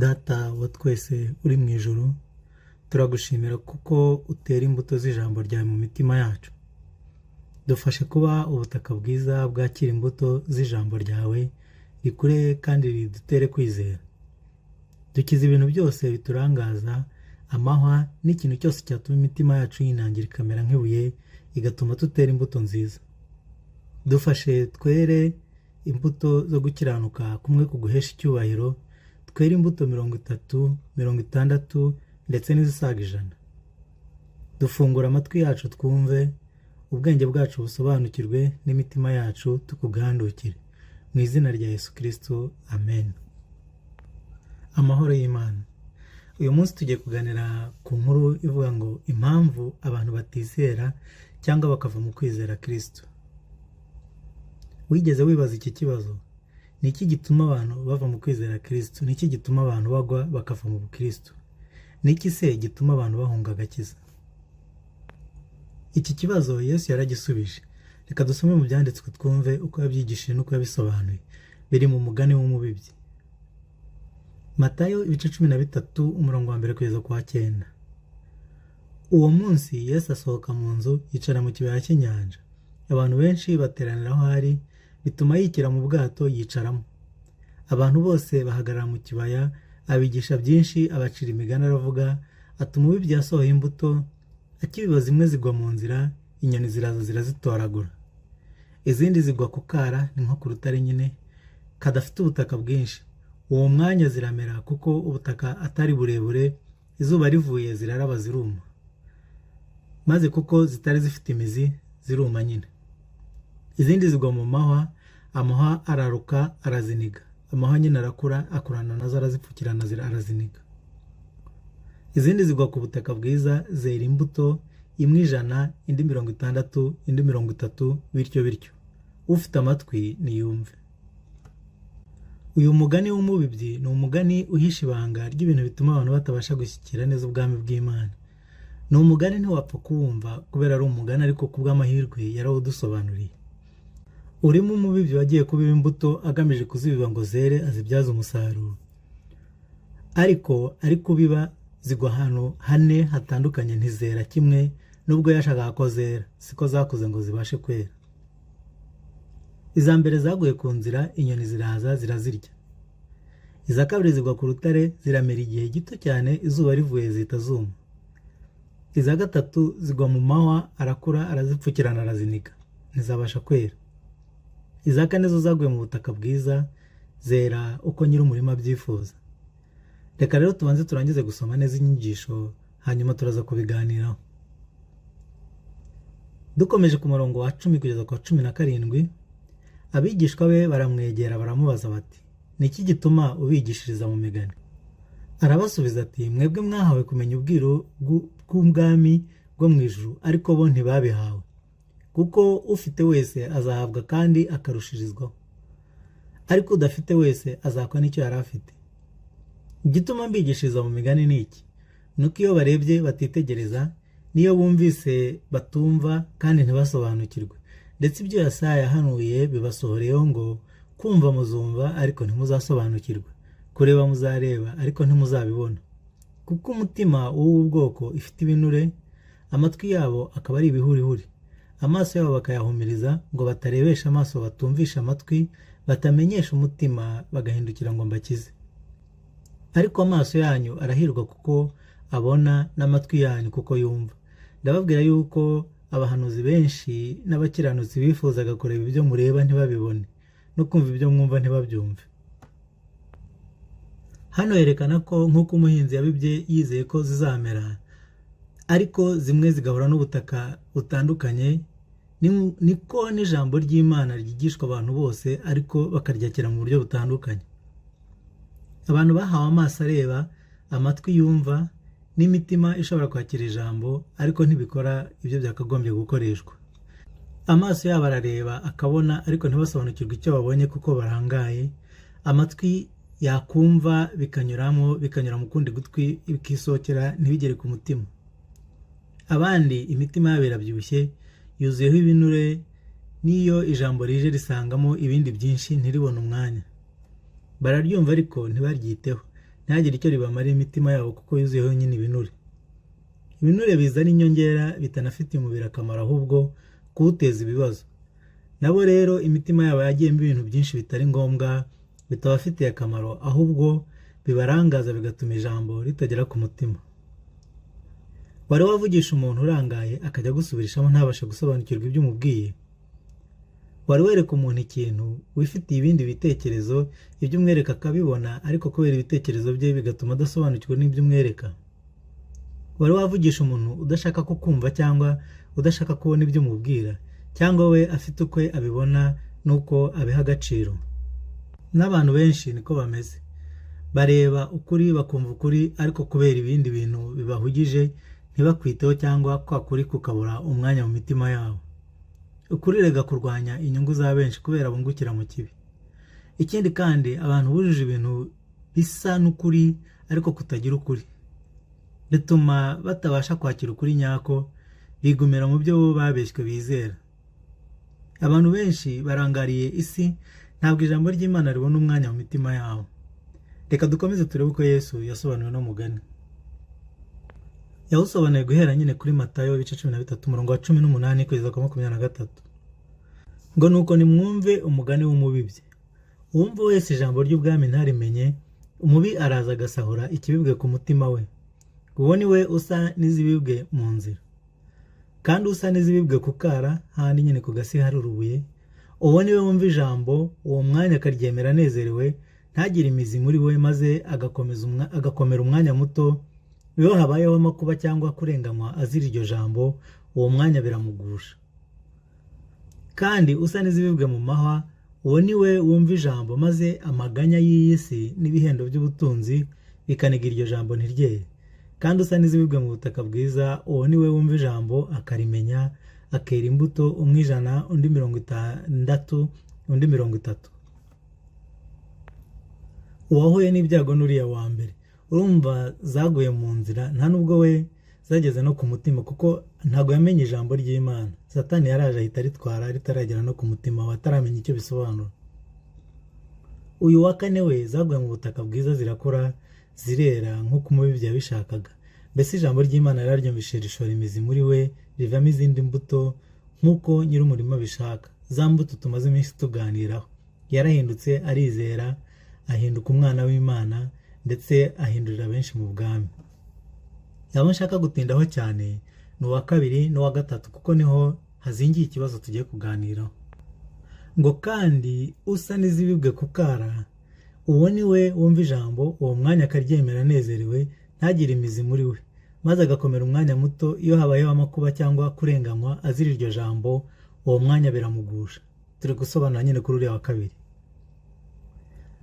Data wa twese uri mu ijuru, turagushimira kuko utera imbuto z'ijambo ryawe mu mitima yacu. Dufashe kuba ubutaka bwiza bwakira imbuto z'ijambo ryawe, rikure kandi ridutere kwizera. Dukize ibintu byose biturangaza, amahwa n'ikintu cyose cyatuma imitima yacu yinangira ikamera nk'ibuye, igatuma tutera imbuto nziza. Dufashe twere imbuto zo gukiranuka kumwe kuguhesha icyubahiro, twere imbuto 30, 60 ndetse n'izisaga 100. Dufungura amatwi yacu twumve, ubwenge bwacu busobanukirwe n'imitima yacu tukugandukire. Mu izina rya Yesu Kristo, amen. Amahoro y'Imana. Uyu munsi tugiye kuganira ku nkuru ivuga ngo impamvu abantu batizera cyangwa bakava mu kwizera Kristo. Wigeze wibaza iki kibazo? Ni iki gituma abantu bava mu kwizera Kristo? Ni iki gituma abantu bagwa bakava mu Kristo? Ni iki se gituma abantu bahunga agakiza? Iki kibazo Yesu yaragisubije. Reka dusome mu byanditswe twumve uko yabyigishije n'uko yabisobanuye. Biri mu mugani w'umubibyi. Matayo 13 umurongo wa 1 kugeza ku wa 9. Uwo munsi Yesu asohoka mu nzu yicara mu kibaya cy'inyanja. Abantu benshi bateranira aho ari, bituma yikira mu bwato yicaramo. Abantu bose bahagarara mu kibaya, abigisha byinshi, abacira imigani aravuga, ati umubibyi yasohoye imbuto, akibiba zimwe zigwa mu nzira, inyoni ziraza zirazitoragura. Izindi zigwa ku kara, ni nko ku rutare nyine, kadafite ubutaka bwinshi. Uwo mwanya ziramera kuko ubutaka atari burebure, izuba rivuye ziraraba ziruma. Maze kuko zitari zifite imizi, ziruma nyine. Izindi zigwa mu mahwa, amahwa araruka araziniga. Amahwa nyine arakura, akurana nazo arazipfukirana araziniga. Izindi zigwa ku butaka bwiza, zera imbuto, imwe 100, indi 60, indi 30, bityo bityo. Ufite amatwi niyumve. Uyu mugani w'umubibyi ni umugani uhisha ibanga ry'ibintu bituma abantu batabasha gushyikira neza ubwami bw'Imana. Ni umugani ntiwapfa kuwumva kubera ari umugani, ariko kubw'amahirwe yarawudusobanuriye. Urimo umubibyi wagiye kubiba imbuto agamije kuzibiba ngo zere azibyaze umusaruro. Ariko ari kubiba zigwa ahantu hane hatandukanye, ntizera kimwe, nubwo yashakaga ko zera, siko zakuze ngo zibashe kwera. Iza mbere zaguye ku nzira, inyoni ziraza zirazirya. Iza kabiri zigwa ku rutare, ziramera igihe gito cyane, izuba rivuye zihita zuma. Iza gatatu zigwa mu mahwa, arakura arazipfukirana araziniga, ntizabasha kwera. Iza kane zo zaguye mu butaka bwiza, zera uko nyir'umurima abyifuza. Reka rero tubanze turangize gusoma neza inyigisho, hanyuma turaza kubiganiraho. Dukomeje ku murongo wa 10 kugeza ku wa 17, abigishwa be baramwegera baramubaza bati, ni iki gituma ubigishiriza mu migani? Arabasubiza ati, mwebwe mwahawe kumenya ubwiru bw'ubwami bwo mu ijuru, ariko bo ntibabihawe. Kuko ufite wese azahabwa kandi akarushirizwaho, ariko udafite wese azakwa n'icyo yari afite. Igituma mbigishiriza mu migani ni iki? Nuko iyo barebye batitegereza, niyo bumvise batumva kandi ntibasobanukirwe. Ndetse ibyo Yesaya yahanuye bibasohoreyeho ngo, kumva muzumva ariko ntimuzasobanukirwe, kureba muzareba ariko ntimuzabibona. Kuko umutima w'ubu bwoko ifite ibinure, amatwi yabo akaba ari ibihurihuri, amaso yabo bakayahumiriza ngo batarebesha amaso, batumvisha amatwi, batamenyesha umutima bagahindukira ngo mbakize. Ariko amaso yanyu arahirwa kuko abona, n'amatwi yanyu kuko yumva. Ndababwira yuko abahanuzi benshi n'abakiranutsi bifuzaga kureba ibyo mureba ntibabibone, no kumva ibyo mwumva ntibabyumve. Hano yerekana ko nk'uko umuhinzi yabibye yizeye ko zizamera, ariko zimwe zigahura n'ubutaka butandukanye, niko n'ijambo ry'Imana ryigishwa abantu bose, ariko bakaryakira mu buryo butandukanye. Abantu bahawe amaso areba, amatwi yumva, n'imitima ishobora kwakira ijambo, ariko ntibikora ibyo byakagombye gukoreshwa. Amaso yabo arareba akabona, ariko ntibasobanukirwe icyo babonye kuko barangaye. Amatwi yakumva bikanyura mu kundi gutwi, bikisohokera ntibigere ku mutima. Abandi imitima yabo irabyibushye, yuzuyeho ibinure, n'iyo ijambo rije risangamo ibindi byinshi ntiribone umwanya. Bararyumva ariko ntibaryiteho, ntihagire icyo ribamarira imitima yabo kuko yuzuyeho nyine ibinure. Ibinure bizana inyongera bitanafitiye umubiri akamaro ahubwo kuwuteza ibibazo. Nabo rero imitima yabo yagiyemo ibintu byinshi bitari ngombwa bitabafitiye akamaro ahubwo bibarangaza bigatuma ijambo ritagera ku mutima. Wari wavugisha umuntu urangaye akajya gusubirishamo ntabashe gusobanukirwa ibyo umubwiye? Wari wereka umuntu ikintu wifitiye ibindi bitekerezo, ibyo umwereka akabibona ariko kubera ibitekerezo bye bigatuma adasobanukirwa n'ibyo umwereka? Wari wavugisha umuntu udashaka kukumva cyangwa udashaka kubona ibyo umubwira, cyangwa we afite ukwe abibona nuko abiha agaciro? N'abantu benshi niko bameze, bareba ukuri bakumva ukuri ariko kubera ibindi bintu bibahugije ntibakwiteho cyangwa kwa kuri kukabura umwanya mu mitima yabo. Ukuri rega kurwanya inyungu za benshi kubera bungukira mu kibi. Ikindi kandi abantu bujuje ibintu bisa n'ukuri ariko kutagira ukuri bituma batabasha kwakira ukuri nyako, bigumira mu byo bo babeshywe bizera. Abantu benshi barangariye isi, ntabwo ijambo ry'Imana ribona umwanya mu mitima yabo. Reka dukomeze turebe uko Yesu yasobanuwe no mugani. Yawusobanuye guhera nyine kuri Matayo ibice 13 umurongo wa 18 kugeza ku 23. Ngo nuko nimwumve umugani w'umubibyi. Uwumva wese ijambo ry'ubwami ntarimenye, umubi araza agasahura ikibibwe ku mutima we. Uwo ni we usa n'izibibwe mu nzira. Kandi usa n'izibibwe ku kara, handi nyine ku gasi hari urubuye. Uwo ni we wumva ijambo, uwo mwanya akaryemera anezerewe, ntagire imizi muri we maze agakomera umwanya muto. Iyo habayeho amakuba cyangwa kurenganywa azira iryo jambo, uwo mwanya biramugusha. Kandi usa n'izibibwe mu mahwa, uwo ni we wumva ijambo maze amaganya y'iyi si n'ibihendo by'ubutunzi bikaniga iryo jambo ntiryere. Kandi usa n'izibibwe mu butaka bwiza, uwo ni we wumva ijambo akarimenya, akera imbuto, umwe 100, undi 60, undi 30. Uwahuye n'ibyago n'uriya wa mbere, urumva zaguye mu nzira, nta nubwo we zageze no ku mutima kuko ntago yamenye ijambo ry'Imana. Satani yaraje ahita ritwara ritaragera no ku mutima we ataramenya icyo bisobanura. Uyu wa kane we zaguye mu butaka bwiza, zirakora zirera nk'uko umubibyi yabishakaga. Mbese ijambo ry'Imana riraryumvise rishora imizi muri we, rivamo izindi mbuto nk'uko nyir'umurima bishaka. Za mbuto tumaze iminsi tuganiraho. Yarahindutse arizera, ahinduka umwana w'Imana ndetse ahindurira benshi mu bwami. Yaba nshaka gutindaho cyane ni uwa kabiri n'uwa gatatu kuko niho hazingiye ikibazo tugiye kuganiraho. Ngo kandi usa n'izibibwe ku kara, uwo ni we wumva ijambo, uwo mwanya akaryemera anezerewe, ntagire imizi muri we maze agakomera umwanya muto. Iyo habayeho amakuba cyangwa kurenganywa azira iryo jambo, uwo mwanya biramugusha. Turi gusobanura nyine kuri uriya wa kabiri.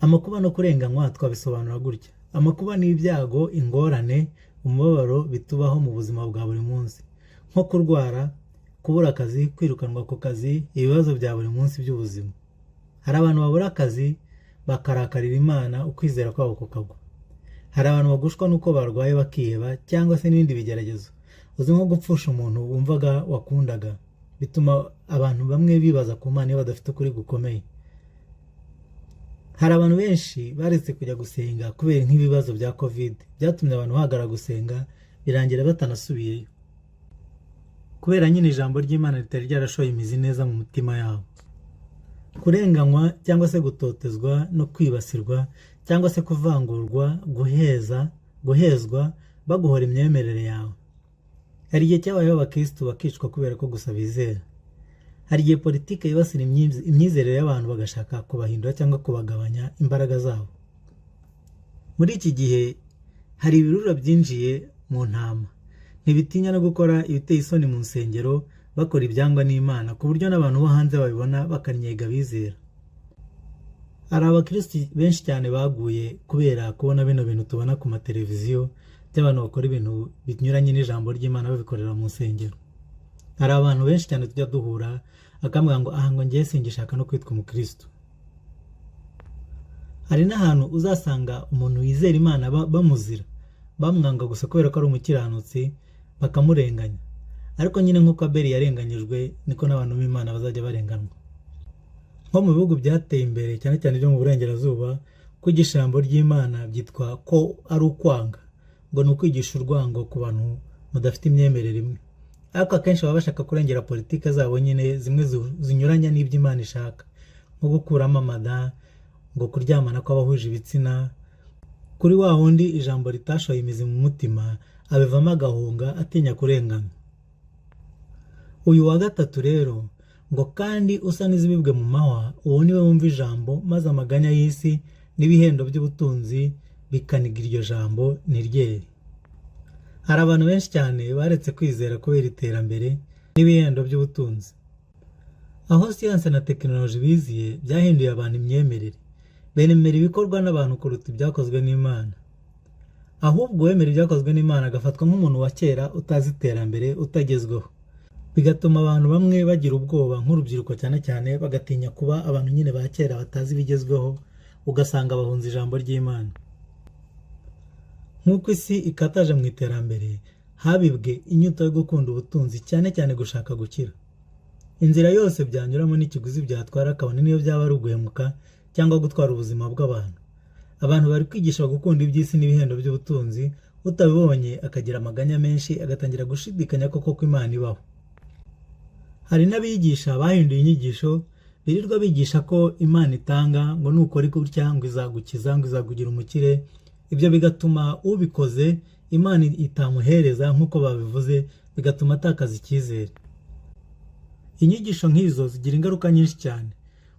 Amakuba no kurenganywa twabisobanura gutya. Amakuba ni ibyago, ingorane, umubabaro bitubaho mu buzima bwa buri munsi, nko kurwara, kubura akazi, kwirukanwa ku kazi, ibibazo bya buri munsi by'ubuzima. Hari abantu babura akazi bakarakarira Imana, ukwizera kwabo kukagwa. Hari abantu bagushwa nuko barwaye bakiheba cyangwa se n'ibindi bigeragezo. Uzi nko gupfusha umuntu wumvaga wakundaga, bituma abantu bamwe bibaza ku Mana iyo badafite ukuri gukomeye. Hari abantu benshi baretse kujya gusenga kubera nk'ibibazo bya COVID byatumye abantu bahagara gusenga, birangira batanasubiyeyo kubera nyine ijambo ry'Imana ritari ryarashoye imizi neza mu mutima yabo. Kurenganywa cyangwa se gutotezwa no kwibasirwa cyangwa se kuvangurwa, guhezwa baguhora imyemerere yawe. Hari igihe cyabayeho abakristo bakicwa kubera ko gusa bizera. Hari igihe politike yibasira imyizerere y'abantu bagashaka kubahindura cyangwa kubagabanya imbaraga zabo. Muri iki gihe hari ibirura byinjiye mu ntama, ntibitinya no gukora ibiteye isoni mu nsengero, bakora ibyangwa n'Imana ku buryo n'abantu bo hanze babibona bakanyega bizera. Hari abakristo benshi cyane baguye kubera kubona bino bintu tubona ku mateleviziyo by'abantu bakora ibintu binyuranye n'ijambo ry'Imana babikorera mu nsengero. Hari abantu benshi cyane tujya duhura akambwira ngo ngo ngiye singishaka no kwitwa umukristo. Hari n'ahantu uzasanga umuntu wizera Imana bamuzira, bamwanga gusa kubera ko ari umukiranutsi, bakamurenganya. Ariko nyine nk'uko Abeli yarenganyijwe niko n'abantu b'Imana bazajya barenganwa. Nko mu bihugu byateye imbere cyane cyane byo mu burengerazuba, kwigisha ijambo ry'Imana byitwa ko ari ukwanga, ngo ni ukwigisha urwango ku bantu mudafite imyemerere imwe. Ariko akenshi baba bashaka kurengera politike zabo nyine zimwe zinyuranya n'ibyo Imana ishaka, nko gukuramo amada, ngo kuryamana kw'abahuje ibitsina. Kuri wa wundi ijambo ritashoye imizi mu mutima, abivamo agahunga atinya kurengana. Uyu wa gatatu rero, ngo kandi usa n'izibibwe mu mahwa, uwo niwe wumva ijambo, maze amaganya y'isi n'ibihendo by'ubutunzi bikaniga iryo jambo ntiryere. Hari abantu benshi cyane baretse kwizera kubera iterambere n'ibihendo by'ubutunzi. Aho siyanse na tekinoloji biziye byahinduye abantu imyemerere, benemera ibikorwa n'abantu kuruta ibyakozwe n'Imana. Ahubwo wemera ibyakozwe n'Imana agafatwa nk'umuntu wa kera utazi iterambere, utagezweho. Bigatuma abantu bamwe bagira ubwoba, nk'urubyiruko cyane cyane bagatinya kuba abantu nyine ba kera batazi ibigezweho, ugasanga bahunze ijambo ry'Imana. Nk'uko isi ikataje mu iterambere, habibwe inyota yo gukunda ubutunzi, cyane cyane gushaka gukira. Inzira yose byanyuramo n'ikiguzi byatwara, kabone niyo byaba ari uguhemuka cyangwa gutwara ubuzima bw'abantu. Abantu bari kwigisha gukunda iby'isi n'ibihendo by'ubutunzi, utabibonye akagira amaganya menshi, agatangira gushidikanya koko ko Imana ibaho. Hari n'abigisha bahinduye inyigisho, birirwa bigisha ko Imana itanga, ngo nukora gutya ngo izagukiza, ngo izakugira umukire. Ibyo bigatuma ubikoze Imana itamuhereza nk'uko babivuze, bigatuma atakaza icyizere. Inyigisho nk'izo zigira ingaruka nyinshi cyane,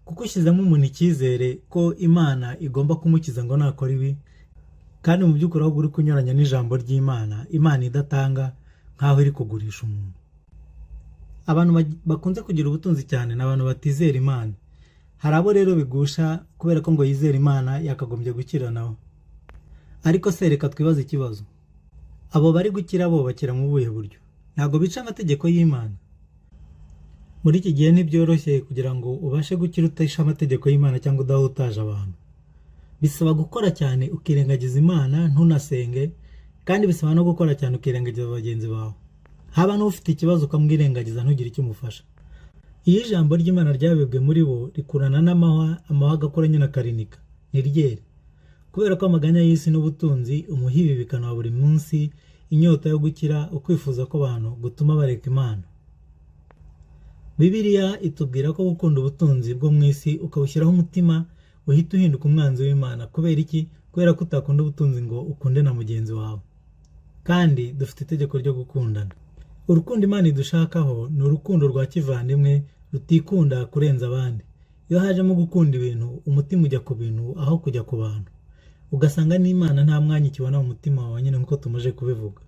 kuko ushyizemo umuntu icyizere ko Imana igomba kumukiza ngo nakora ibi, kandi mu by'ukuri ahubwo uri kunyuranya n'ijambo ry'Imana, Imana idatanga, nk'aho iri kugurisha umuntu. Abantu bakunze kugira ubutunzi cyane ni abantu batizera Imana. Hari abo rero bigusha kubera ko ngo yizera Imana yakagombye gukira nawe. Ariko se reka twibaze ikibazo, abo bari gukira bo bakira mu buhe buryo? Ntabwo bica amategeko y'Imana? Muri iki gihe ntibyoroshye kugira ngo ubashe gukira utisha amategeko y'Imana cyangwa udahutaje abantu. Bisaba gukora cyane ukirengagiza Imana, ntunasenge, kandi bisaba no gukora cyane ukirengagiza bagenzi bawe. Haba n'ufite ikibazo ukamwirengagiza ntugire icyo umufasha. Iyo ijambo ry'Imana ryabibwe muri bo rikurana n'amahwa, amahwa agakora nyine akarinika, ntiryere. Kubera ko amaganya y'isi n'ubutunzi, umuhibi bikana buri munsi, inyota yo gukira, ukwifuza ko abantu gutuma bareka Imana. Bibiliya itubwira ko gukunda ubutunzi bwo mu isi ukabushyiraho umutima, uhita uhinduka umwanzi w'Imana. Kubera iki? Kubera ko utakunda ubutunzi ngo ukunde na mugenzi wawe. Kandi dufite itegeko ryo gukundana. Urukundo Imana idushakaho ni urukundo rwa kivandimwe, rutikunda kurenza abandi. Iyo hajemo gukunda ibintu, umutima ujya ku bintu aho kujya ku bantu. Ugasanga n'Imana nta mwanya ikibona mu mutima wawe, nyine nk'uko tumaze kubivuga.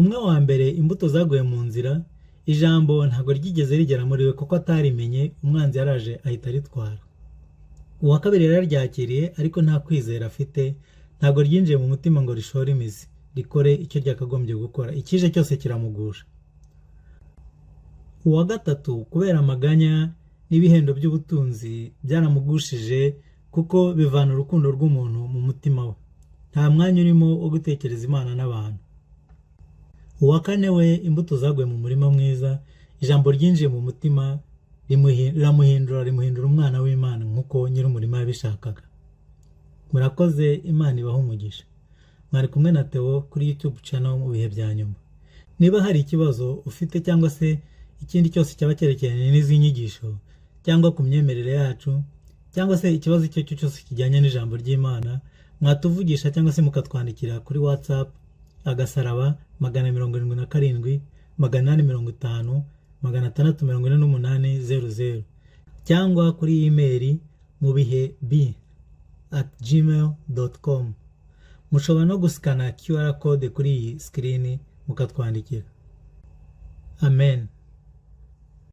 Umwe wa mbere, imbuto zaguye mu nzira, ijambo ntabwo ryigeze rigera muri we kuko atarimenye, umwanzi yaraje ahita aritwara. Uwa kabiri yararyakiriye ariko nta kwizera afite, ntabwo ryinjiye mu mutima ngo rishore imizi, rikore icyo ryakagombye gukora. Ikije cyose kiramugusha. Uwa gatatu, kubera amaganya n'ibihendo by'ubutunzi byaramugushije, kuko bivana urukundo rw'umuntu mu mutima we. Nta mwanya urimo wo gutekereza Imana n'abantu. Uwa kane we, imbuto zaguye mu murima mwiza, ijambo ryinjiye mu mutima, rimuhindura umwana w'Imana nk'uko nyir'umurima yabishakaga. Murakoze, Imana ibahe umugisha. Mwari kumwe na Theo kuri YouTube channel mu bihe bya nyuma. Niba hari ikibazo ufite cyangwa se ikindi cyose cyaba cyerekeranye n'izi nyigisho, cyangwa ku myemerere yacu, cyangwa se ikibazo icyo cyo cyose kijyanye n'ijambo ry'Imana, mwatuvugisha cyangwa se mukatwandikira kuri WhatsApp *277 850 648 cyangwa kuri email mubihebi@gmail.com. Mushobora no gusikana QR code kuri iyi screen mukatwandikira. Amen.